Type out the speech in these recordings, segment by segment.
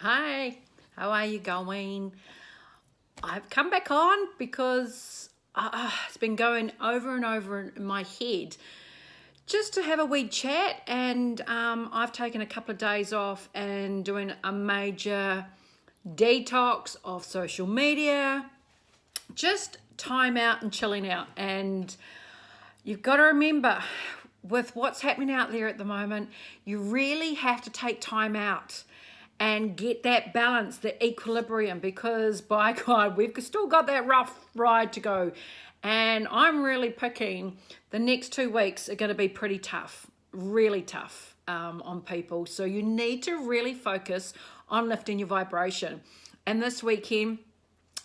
Hi, how are you going? I've come back on because it's been going over and over in my head just to have a wee chat, and I've taken a couple of days off and doing a major detox of social media, just time out and chilling out. And you've got to remember, with what's happening out there at the moment, you really have to take time out and get that balance, the equilibrium, because by God, we've still got that rough ride to go. And I'm really picking the next 2 weeks are going to be pretty tough, really tough on people. So you need to really focus on lifting your vibration. And this weekend,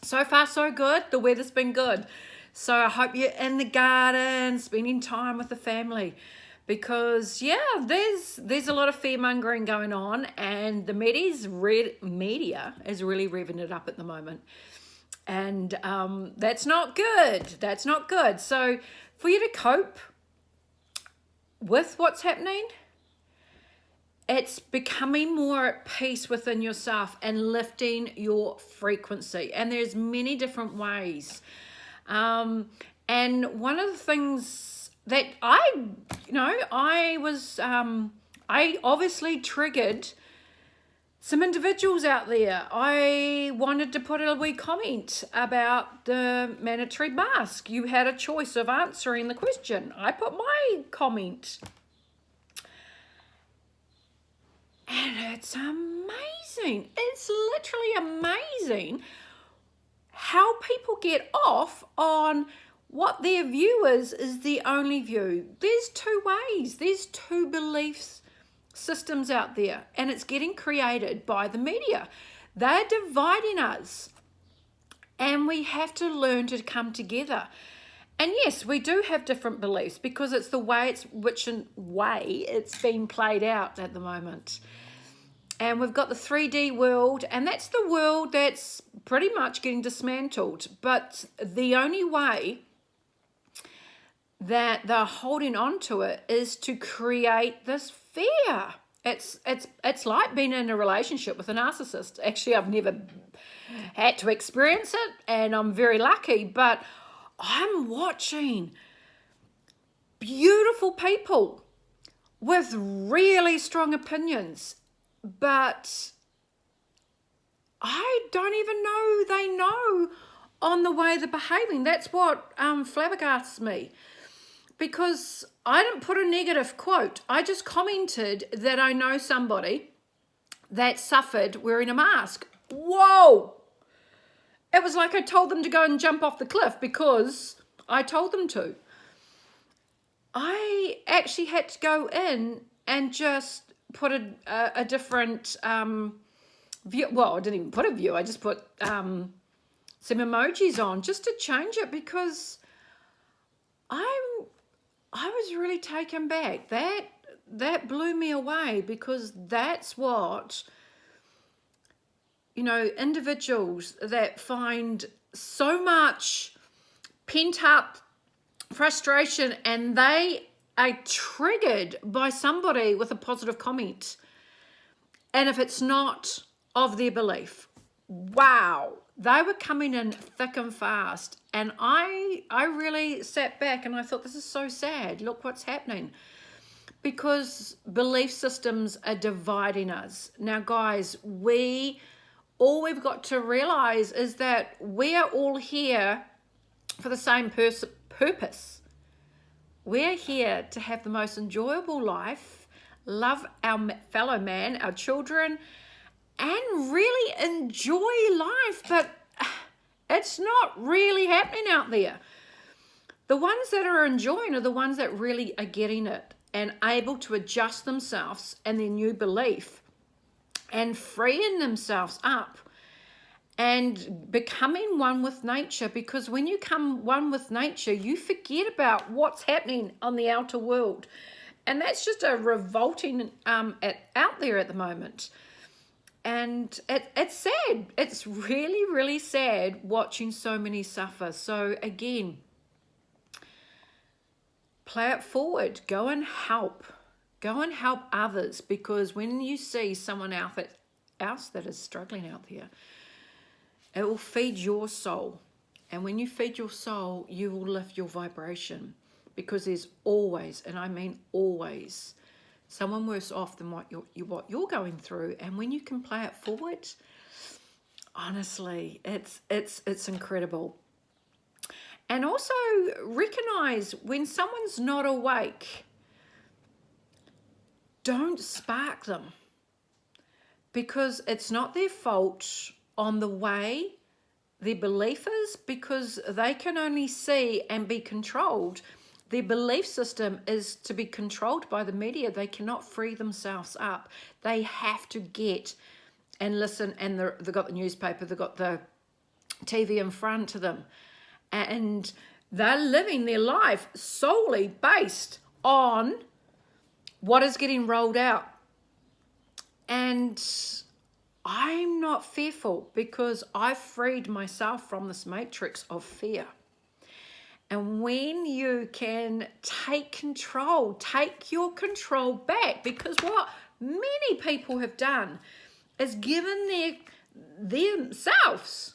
so far so good. The weather's been good. So I hope you're in the garden, spending time with the family, because there's a lot of fear mongering going on, and the media is really revving it up at the moment, and that's not good. That's not good. So for you to cope with what's happening, it's becoming more at peace within yourself and lifting your frequency. And there's many different ways. And one of the things that I obviously triggered some individuals out there. I wanted to put a wee comment about the mandatory mask. You had a choice of answering the question. I put my comment. And it's amazing. It's literally amazing how people get off on what their view is the only view. There's two ways. There's two belief systems out there, and it's getting created by the media. They're dividing us, and we have to learn to come together. And yes, we do have different beliefs because it's the way it's being played out at the moment. And we've got the 3D world, and that's the world that's pretty much getting dismantled. But the only way that they're holding on to it is to create this fear. It's like being in a relationship with a narcissist. Actually, I've never had to experience it, and I'm very lucky, but I'm watching beautiful people with really strong opinions, but I don't even know they know on the way they're behaving. That's what flabbergasts me, because I didn't put a negative quote. I just commented that I know somebody that suffered wearing a mask. Whoa! It was like I told them to go and jump off the cliff because I told them to. I actually had to go in and just put a different view. Well, I didn't even put a view. I just put some emojis on just to change it, because I was really taken back. That blew me away, because that's what, individuals that find so much pent up frustration, and they are triggered by somebody with a positive comment, and if it's not of their belief, wow, they were coming in thick and fast. And I really sat back and I thought, this is so sad. Look what's happening, because belief systems are dividing us. Now, guys, all we've got to realize is that we are all here for the same purpose. We're here to have the most enjoyable life, love our fellow man, our children, and really enjoy life. But it's not really happening out there. The ones that are enjoying are the ones that really are getting it and able to adjust themselves and their new belief and freeing themselves up and becoming one with nature. Because when you come one with nature, you forget about what's happening on the outer world. And that's just a revolting out there at the moment. And it's sad. It's really, really sad watching so many suffer. So again, play it forward. Go and help others, because when you see someone else that is struggling out there. It will feed your soul. And when you feed your soul, you will lift your vibration, because there's always, and I mean always, someone worse off than what you're going through. And when you can play it forward, honestly, it's incredible. And also recognize when someone's not awake, don't spark them, because it's not their fault on the way their belief is, because they can only see and be controlled. Their belief system is to be controlled by the media. They cannot free themselves up. They have to get and listen, and they've got the newspaper, they've got the TV in front of them, and they're living their life solely based on what is getting rolled out. And I'm not fearful, because I've freed myself from this matrix of fear. And when you can take control, take your control back, because what many people have done is given themselves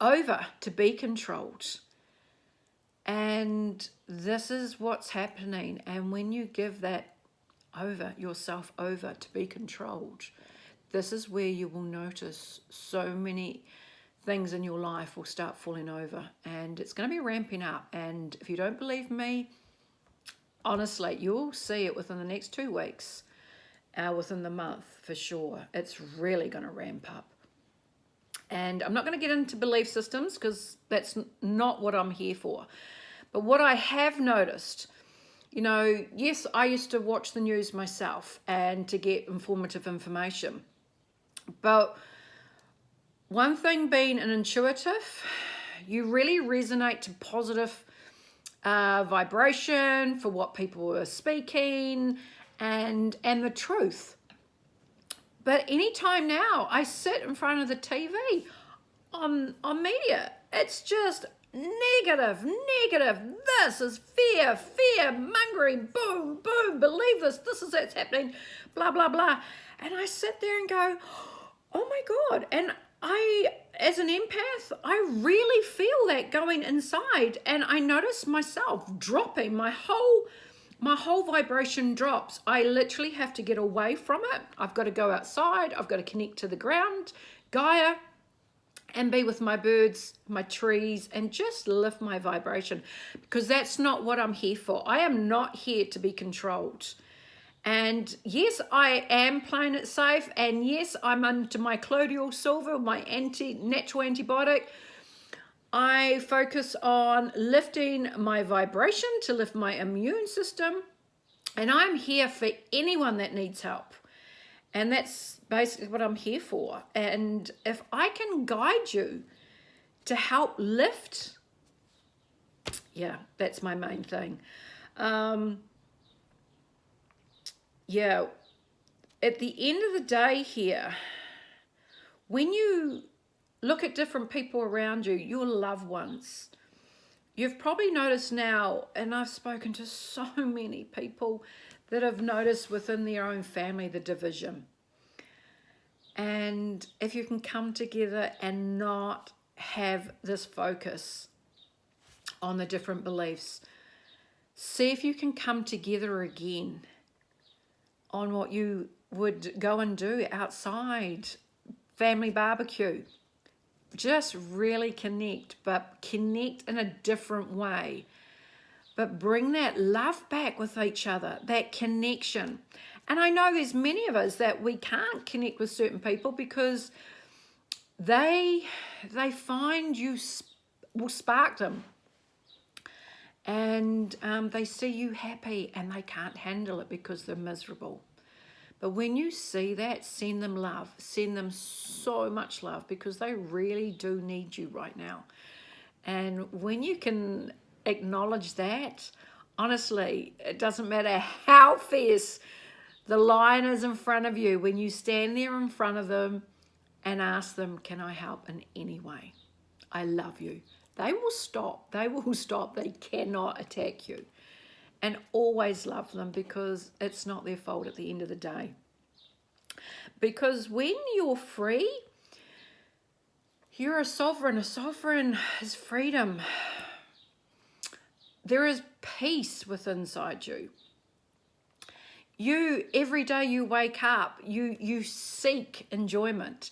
over to be controlled. And this is what's happening. And when you give that yourself over to be controlled, this is where you will notice so many things in your life will start falling over, and it's going to be ramping up. And if you don't believe me, honestly, you'll see it within the next 2 weeks, within the month for sure. It's really going to ramp up. And I'm not going to get into belief systems, because that's not what I'm here for. But what I have noticed, yes, I used to watch the news myself and to get informative information. But one thing being an intuitive, you really resonate to positive vibration for what people are speaking and the truth. But anytime now I sit in front of the TV on media, it's just negative. This is fear mongering, boom, believe this is what's happening, blah, blah, blah. And I sit there and go, oh my God. And I, as an empath, I really feel that going inside, and I notice myself dropping. My whole vibration drops. I literally have to get away from it. I've got to go outside. I've got to connect to the ground, Gaia, and be with my birds, my trees, and just lift my vibration, because that's not what I'm here for. I am not here to be controlled. And yes, I am playing it safe. And yes, I'm into my colloidal silver, my natural antibiotic. I focus on lifting my vibration to lift my immune system. And I'm here for anyone that needs help. And that's basically what I'm here for. And if I can guide you to help lift, yeah, that's my main thing. Yeah, at the end of the day here, when you look at different people around you, your loved ones, you've probably noticed now, and I've spoken to so many people that have noticed within their own family the division. And if you can come together and not have this focus on the different beliefs, see if you can come together again on what you would go and do outside, family barbecue. Just really connect, but connect in a different way. But bring that love back with each other, that connection. And I know there's many of us that we can't connect with certain people because they find you will spark them. And they see you happy and they can't handle it because they're miserable. But when you see that, send them love. Send them so much love, because they really do need you right now. And when you can acknowledge that, honestly, it doesn't matter how fierce the lion is in front of you, when you stand there in front of them and ask them, can I help in any way? I love you. They will stop. They will stop. They cannot attack you. And always love them, because it's not their fault at the end of the day. Because when you're free, you're a sovereign. A sovereign is freedom. There is peace within inside you. Every day you wake up, you seek enjoyment.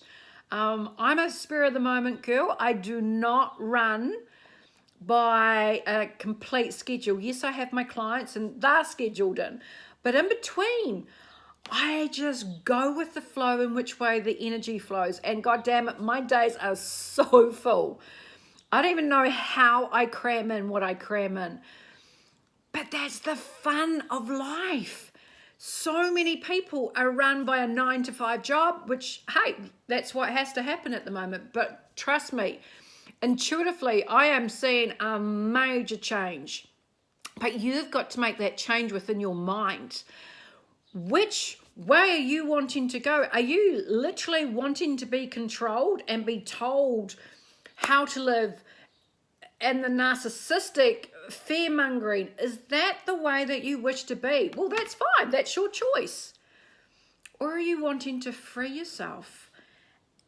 I'm a spirit of the moment girl. I do not run by a complete schedule. Yes, I have my clients and they're scheduled in, but in between, I just go with the flow in which way the energy flows. And God damn it, my days are so full. I don't even know how I cram in what I cram in. But that's the fun of life. So many people are run by a 9-to-5 job, which, hey, that's what has to happen at the moment. But trust me, intuitively, I am seeing a major change. But you've got to make that change within your mind. Which way are you wanting to go? Are you literally wanting to be controlled and be told how to live? And the narcissistic fear-mongering, is that the way that you wish to be? Well, that's fine. That's your choice. Or are you wanting to free yourself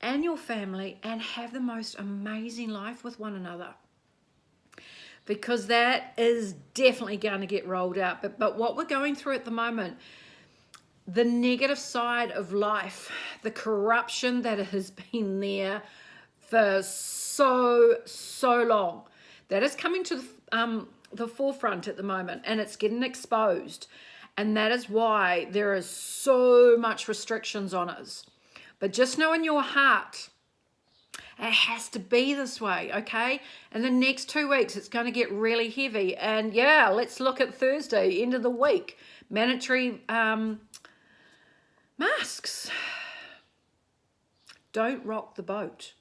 and your family and have the most amazing life with one another? Because that is definitely going to get rolled out. But what we're going through at the moment, the negative side of life, the corruption that has been there for so long, that is coming to the forefront at the moment, and it's getting exposed. And that is why there is so much restrictions on us. But just know in your heart, it has to be this way, okay? In the next 2 weeks, it's going to get really heavy. And yeah, let's look at Thursday, end of the week. Mandatory masks. Don't rock the boat,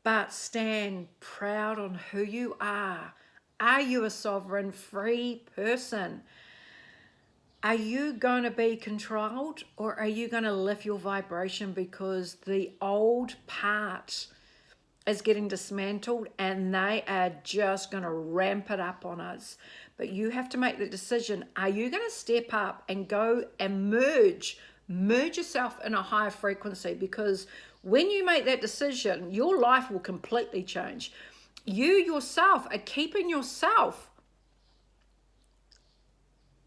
but stand proud on who you are. Are you a sovereign, free person? Are you going to be controlled, or are you going to lift your vibration because the old part is getting dismantled and they are just going to ramp it up on us? But you have to make the decision. Are you going to step up and go and merge yourself in a higher frequency? Because when you make that decision, your life will completely change. You yourself are keeping yourself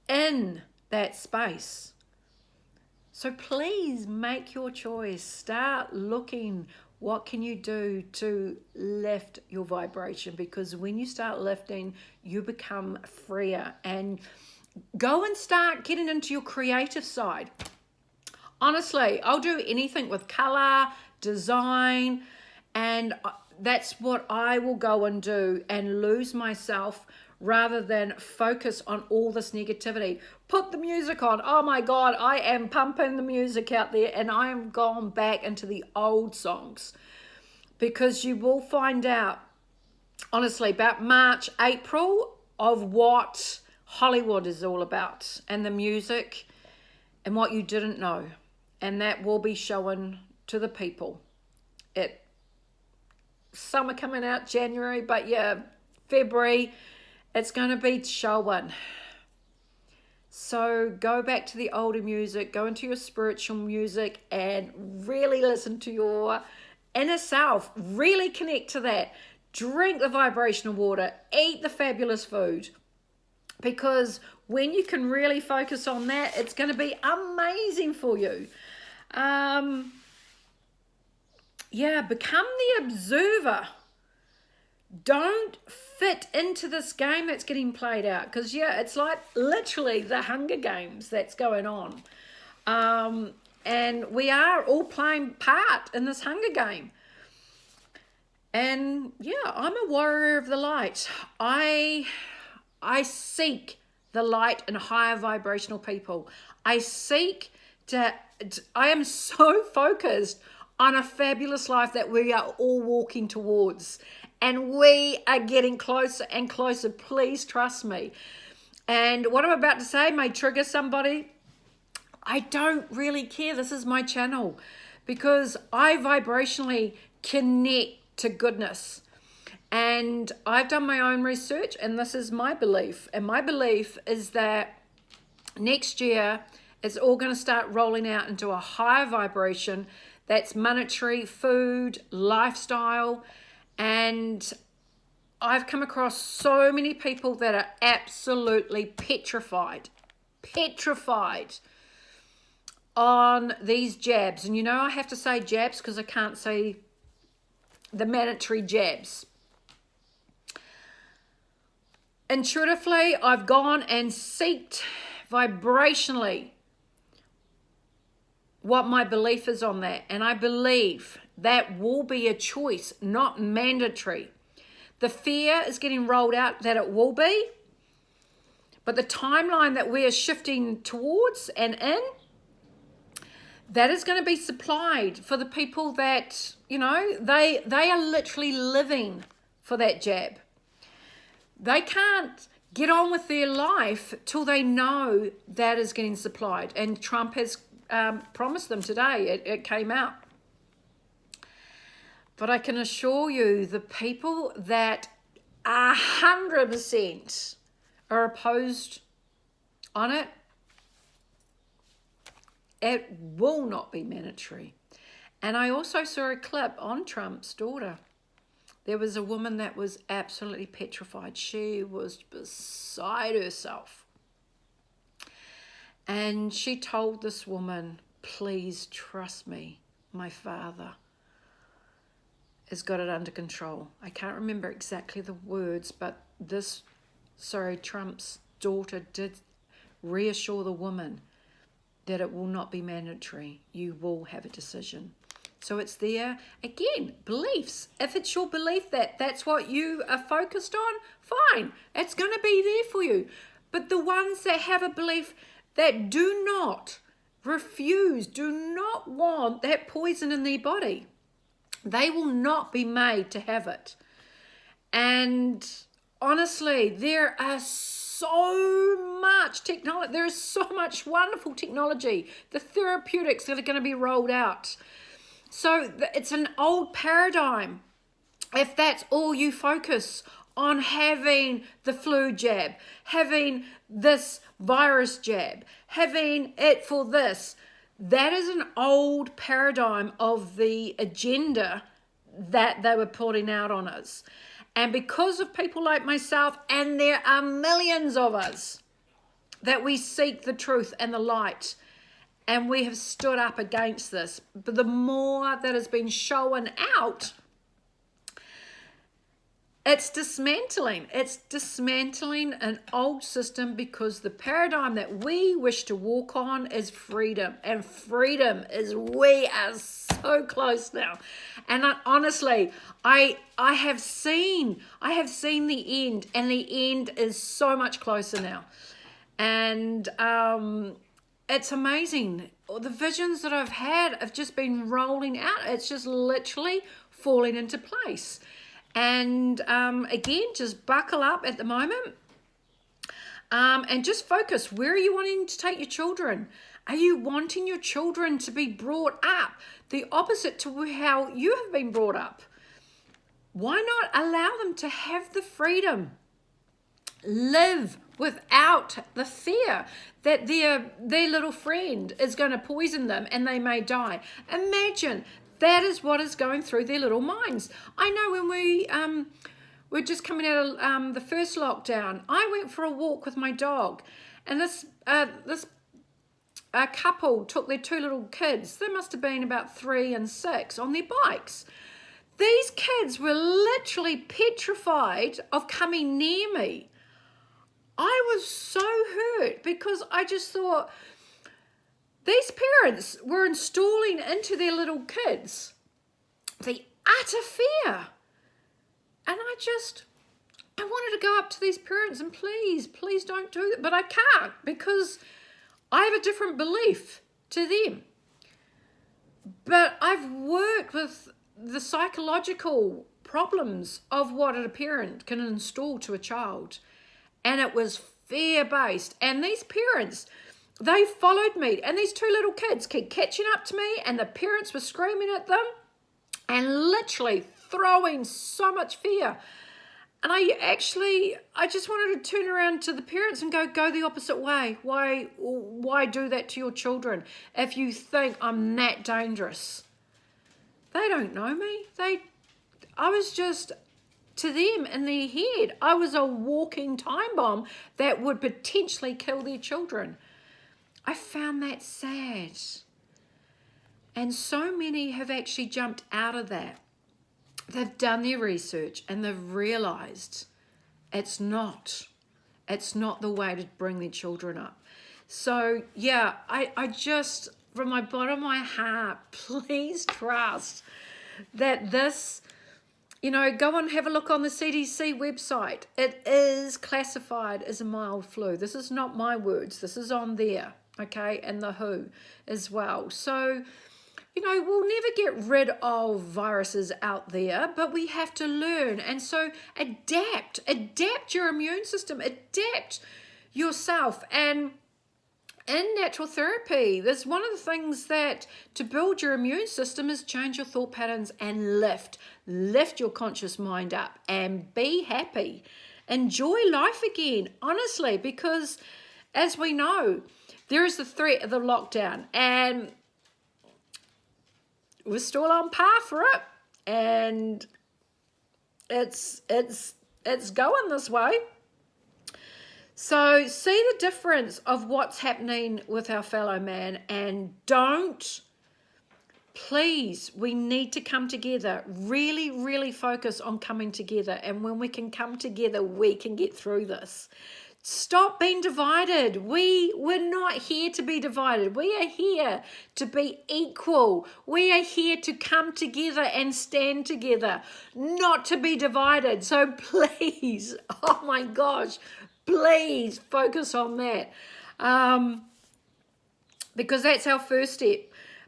in that space. So please make your choice. Start looking, what can you do to lift your vibration? Because when you start lifting, you become freer. And go and start getting into your creative side. Honestly, I'll do anything with color, design, and that's what I will go and do and lose myself rather than focus on all this negativity. Put the music on. Oh my God, I am pumping the music out there, and I am going back into the old songs, because you will find out, honestly, about March, April, of what Hollywood is all about and the music and what you didn't know. And that will be shown to the people. Summer coming out January, but yeah, February, it's going to be shown. So go back to the older music, go into your spiritual music and really listen to your inner self. Really connect to that. Drink the vibrational water, eat the fabulous food. Because when you can really focus on that, it's going to be amazing for you. Become the observer. Don't fit into this game that's getting played out, because it's like literally the Hunger Games that's going on, and we are all playing part in this Hunger Game. And I'm a warrior of the light. I seek the light and higher vibrational people. I am so focused on a fabulous life that we are all walking towards. And we are getting closer and closer. Please trust me. And what I'm about to say may trigger somebody. I don't really care. This is my channel, because I vibrationally connect to goodness. And I've done my own research, and this is my belief. And my belief is that next year It's all going to start rolling out into a higher vibration. That's monetary, food, lifestyle. And I've come across so many people that are absolutely petrified on these jabs. And I have to say jabs because I can't say the mandatory jabs. Intuitively, I've gone and seeked vibrationally what my belief is on that. And I believe that will be a choice, not mandatory. The fear is getting rolled out that it will be. But the timeline that we are shifting towards and in, that is going to be supplied for the people that, they are literally living for that jab. They can't get on with their life till they know that is getting supplied. And Trump has promised them today. It came out. But I can assure you, the people that 100% are opposed on it, it will not be mandatory. And I also saw a clip on Trump's daughter. There was a woman that was absolutely petrified. She was beside herself. And she told this woman, please trust me, my father has got it under control. I can't remember exactly the words, but Trump's daughter did reassure the woman that it will not be mandatory. You will have a decision. So it's there. Again, beliefs. If it's your belief that that's what you are focused on, fine. It's going to be there for you. But the ones that have a belief that do not want that poison in their body, they will not be made to have it. And honestly, there are so much technology. There is so much wonderful technology. The therapeutics that are going to be rolled out. So it's an old paradigm. If that's all you focus on, having the flu jab, having this virus jab, having it for this, that is an old paradigm of the agenda that they were putting out on us. And because of people like myself, and there are millions of us, that we seek the truth and the light, and we have stood up against this. But the more that has been shown out, it's dismantling. It's dismantling an old system, because the paradigm that we wish to walk on is freedom. And freedom is, we are so close now. And honestly, I have seen the end, and the end is so much closer now. And it's amazing. The visions that I've had have just been rolling out. It's just literally falling into place. And again, just buckle up at the moment, and just focus. Where are you wanting to take your children? Are you wanting your children to be brought up the opposite to how you have been brought up? Why not allow them to have the freedom? Live without the fear that their little friend is going to poison them and they may die. Imagine that is what is going through their little minds. I know when we're just coming out of the first lockdown, I went for a walk with my dog, and this couple took their two little kids. They must have been about 3 and 6 on their bikes. These kids were literally petrified of coming near me. I was so hurt, because I just thought, these parents were installing into their little kids the utter fear. And I wanted to go up to these parents and please don't do that. But I can't, because I have a different belief to them. But I've worked with the psychological problems of what a parent can install to a child. And it was fear-based. And these parents, they followed me. And these two little kids kept catching up to me, and the parents were screaming at them and literally throwing so much fear. I just wanted to turn around to the parents and go the opposite way. Why do that to your children if you think I'm that dangerous? They don't know me. I was just, to them in their head, I was a walking time bomb that would potentially kill their children. I found that sad. And so many have actually jumped out of that. They've done their research and they've realized it's not the way to bring their children up. So yeah, I just, from my bottom of my heart, please trust that this, go and have a look on the CDC website. It is classified as a mild flu. This is not my words. This is on there, okay, and the WHO as well. So, we'll never get rid of viruses out there, but we have to learn. And so adapt your immune system, adapt yourself. And in natural therapy, there's one of the things that to build your immune system is change your thought patterns and lift your conscious mind up and be happy. Enjoy life again, honestly, because as we know, there is the threat of the lockdown, and we're still on par for it, and it's going this way. So see the difference of what's happening with our fellow man, and please, we need to come together. Really, really focus on coming together, and when we can come together, we can get through this. Stop being divided. We're not here to be divided. We are here to be equal. We are here to come together and stand together, not to be divided. So please, oh my gosh, please focus on that. Because that's our first step.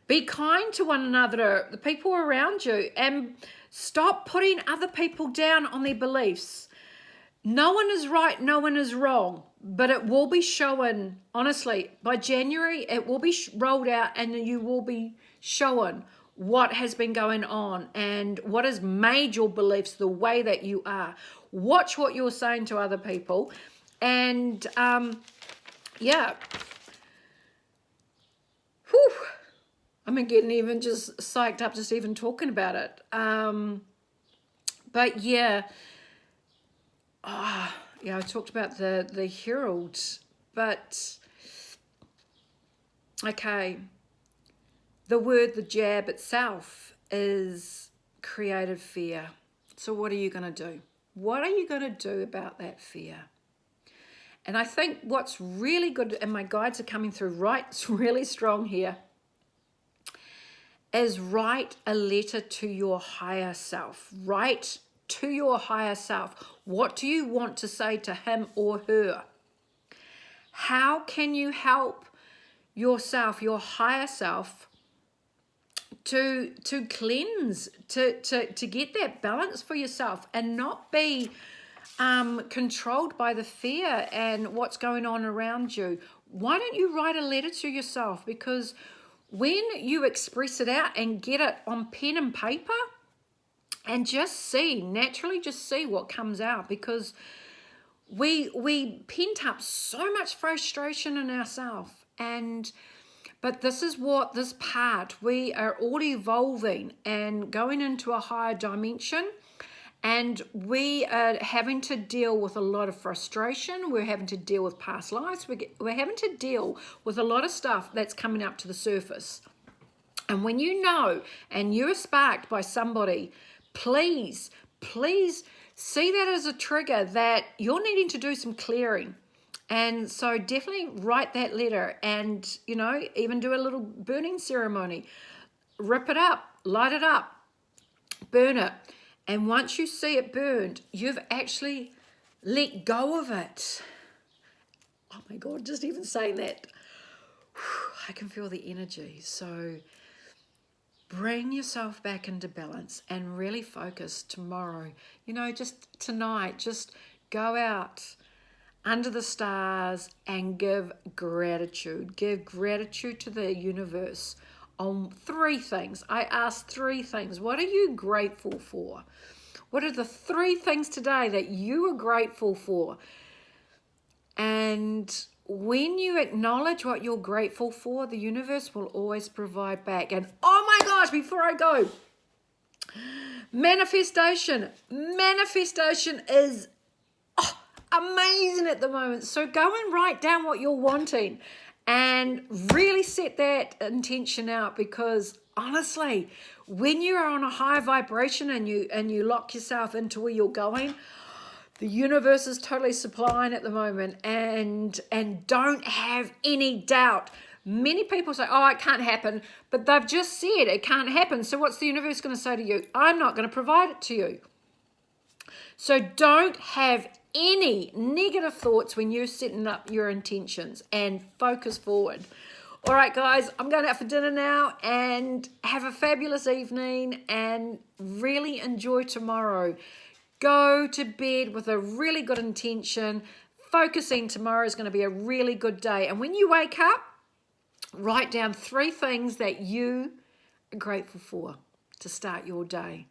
Be kind to one another, the people around you, and stop putting other people down on their beliefs. No one is right, no one is wrong, but it will be shown, honestly, by January, it will be rolled out, and you will be shown what has been going on and what has made your beliefs the way that you are. Watch what you're saying to other people, and yeah. Whew. I'm getting even just psyched up just even talking about it. But yeah. Yeah, I talked about the Herald, but okay, the jab itself is created fear. So what are you going to do? What are you going to do about that fear? And I think what's really good, and my guides are coming through it's really strong here, is write a letter to your higher self. Write to your higher self. What do you want to say to him or her? How can you help yourself, your higher self, to cleanse, to get that balance for yourself and not be controlled by the fear and what's going on around you? Why don't you write a letter to yourself? Because when you express it out and get it on pen and paper, and naturally just see what comes out, because we pent up so much frustration in ourselves. But this is this part, we are all evolving and going into a higher dimension, and we are having to deal with a lot of frustration. We're having to deal with past lives. We're having to deal with a lot of stuff that's coming up to the surface. And when you know and you're sparked by somebody, please see that as a trigger that you're needing to do some clearing. And so definitely write that letter, and even do a little burning ceremony. Rip it up, light it up, burn it. And once you see it burned, you've actually let go of it. Oh my God, just even saying that, I can feel the energy. So bring yourself back into balance and really focus tomorrow. Just tonight, just go out under the stars and give gratitude. Give gratitude to the universe on 3 things. I asked 3 things. What are you grateful for? What are the 3 things today that you are grateful for? And when you acknowledge what you're grateful for, the universe will always provide back. And oh my gosh, before I go, manifestation. Manifestation is amazing at the moment. So go and write down what you're wanting and really set that intention out, because honestly, when you are on a high vibration and you lock yourself into where you're going, the universe is totally supplying at the moment, and don't have any doubt. Many people say, oh, it can't happen, but they've just said it can't happen. So what's the universe going to say to you? I'm not going to provide it to you. So don't have any negative thoughts when you're setting up your intentions, and focus forward. All right, guys, I'm going out for dinner now, and have a fabulous evening and really enjoy tomorrow. Go to bed with a really good intention, focusing tomorrow is going to be a really good day. And when you wake up, write down 3 things that you are grateful for to start your day,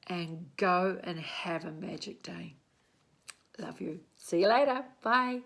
and go and have a magic day. Love you. See you later. Bye.